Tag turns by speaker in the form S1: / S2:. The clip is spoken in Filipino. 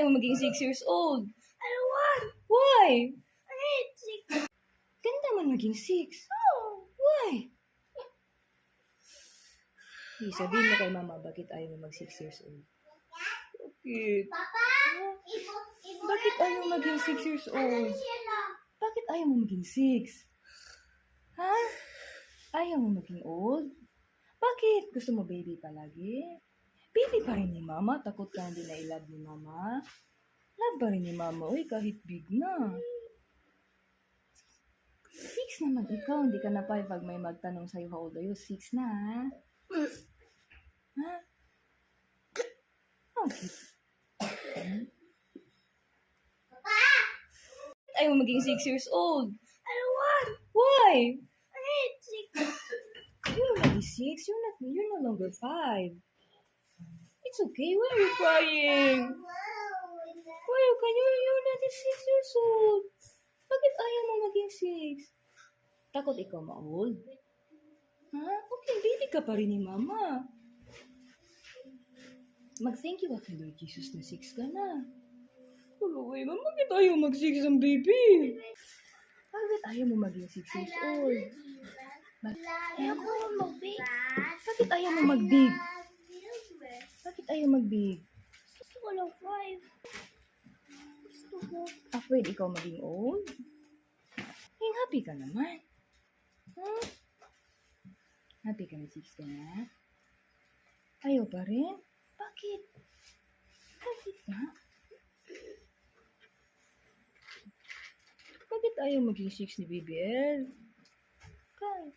S1: ayaw mo maging 6 years old?
S2: I don't want.
S1: Why?
S2: I hate 6.
S1: Ganda man maging 6.
S2: Oh.
S1: Why? Sabihin mo kay mama, bakit ayaw mo mag 6 years old? Bakit?
S2: Papa,
S1: Bakit ayaw maging 6 years old? Bakit ayaw mo maging 6? Ha? Ayaw mo maging old? Bakit? Gusto mo baby palagi? Baby pa rin ni mama? Takot ka hindi na i-love ni mama? Love pa rin ni mama, uy, kahit big na. 6 naman ikaw, hindi ka na 5 pag may magtanong sa'yo, how old are you? 6 na, ha? Ha? Okay. Ayaw mo maging 6 years old?
S2: I don't want.
S1: Why?
S2: I hate 6.
S1: You're already 6. You're no longer 5. It's okay. Why are you crying? Why are you crying? You're already 6 years old. Bakit ayaw mo maging 6? Takot ikaw ma-old? Ha? Okay, baby ka pa rin ni mama. Mag-thank you kay Lord Jesus na 6 ka na. Uy, mama, bakit ayaw mag-6 ang baby? Bakit ayaw mo maging 6 years old? Ayaw ko mag-big. Bakit ayaw mo mag-big? Bakit ayaw mag-big?
S2: Gusto ko lang 5. Gusto ko.
S1: Afraid ikaw maging old? Happy ka naman. Hmm? Happy ka na 6 ka na? Ayaw pa rin? Bakit? Bakit na? Bakit ayaw maging 6 ni BBL? Bakit?